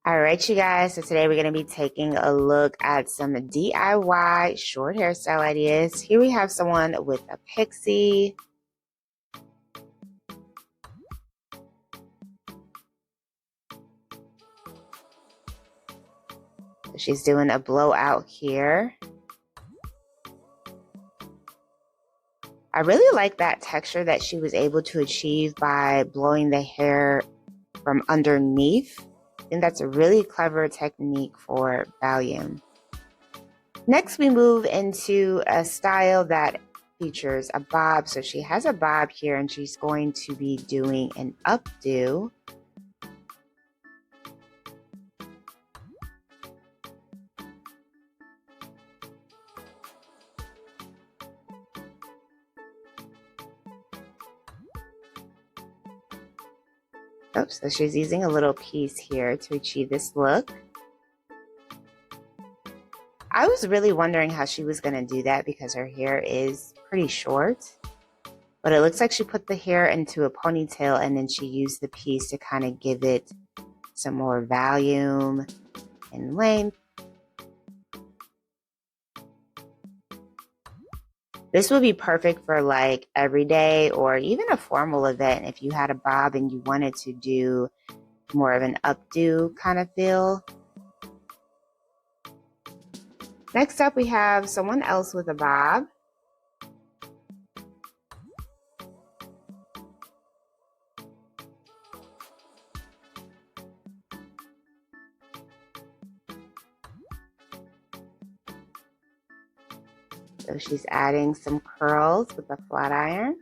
All right, you guys. So today we're going to be taking a look at some DIY short hairstyle ideas. Here we have someone with a pixie. She's doing a blowout here. I really like that texture that she was able to achieve by blowing the hair from underneath. I think that's a really clever technique for volume. Next, we move into a style that features a bob. So she has a bob here and she's going to be doing an updo. Oops, so she's using a little piece here to achieve this look. I was really wondering how she was going to do that because her hair is pretty short. But it looks like she put the hair into a ponytail and then she used the piece to kind of give it some more volume and length. This would be perfect for like every day or even a formal event if you had a bob and you wanted to do more of an updo kind of feel. Next up, we have someone else with a bob. So she's adding some curls with a flat iron.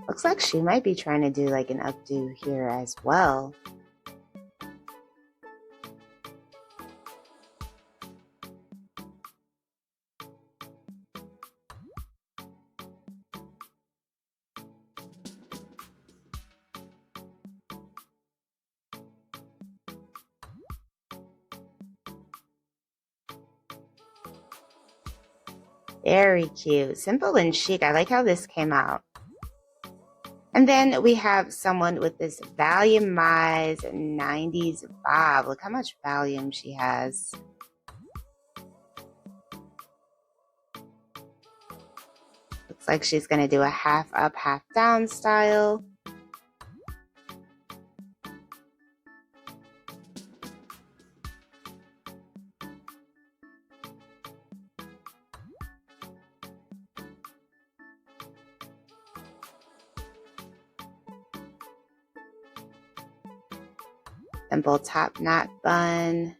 Looks like she might be trying to do like an updo here as well. Very cute. Simple and chic. I like how this came out. And then we have someone with this volumized 90s bob. Look how much volume she has. Looks like she's going to do a half up, half down style. Simple top knot bun.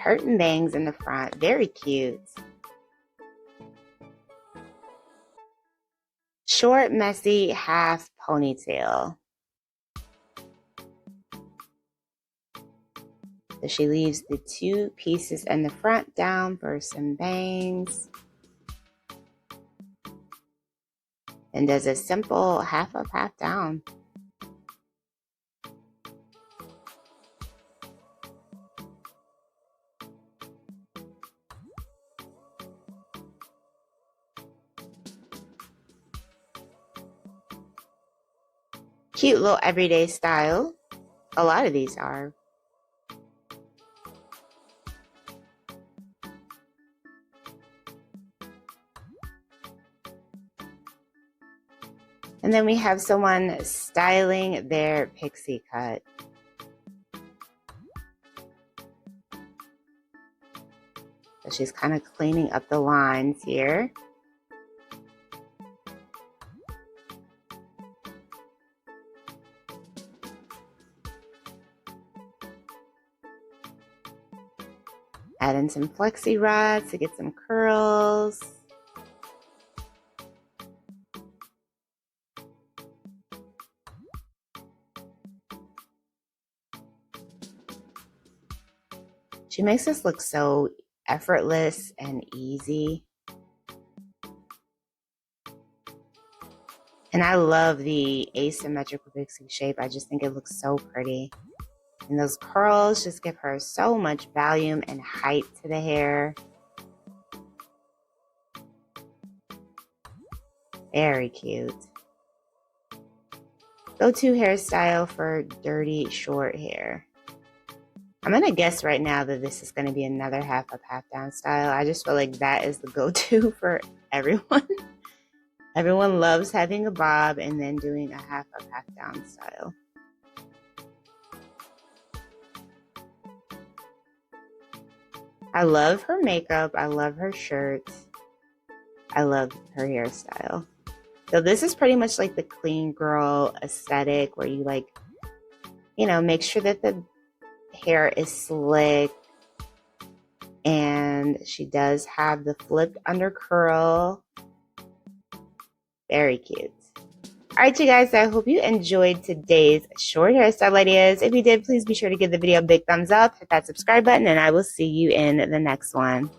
Curtain bangs in the front. Very cute. Short, messy, half ponytail. So she leaves the two pieces in the front down for some bangs. And does a simple half up, half down. Cute little everyday style. A lot of these are. And then we have someone styling their pixie cut. So she's kind of cleaning up the lines here. Add in some flexi rods to get some curls. She makes this look so effortless and easy. And I love the asymmetrical pixie shape. I just think it looks so pretty. And those curls just give her so much volume and height to the hair. Very cute. Go-to hairstyle for dirty short hair. I'm going to guess right now that this is going to be another half up, half down style. I just feel like that is the go-to for everyone. Everyone loves having a bob and then doing a half up, half down style. I love her makeup. I love her shirt. I love her hairstyle. So this is pretty much like the clean girl aesthetic where you like, you know, make sure that the hair is slick, and she does have the flipped under curl. Very cute. All right, you guys, I hope you enjoyed today's short hairstyle ideas. If you did, please be sure to give the video a big thumbs up, hit that subscribe button, and I will see you in the next one.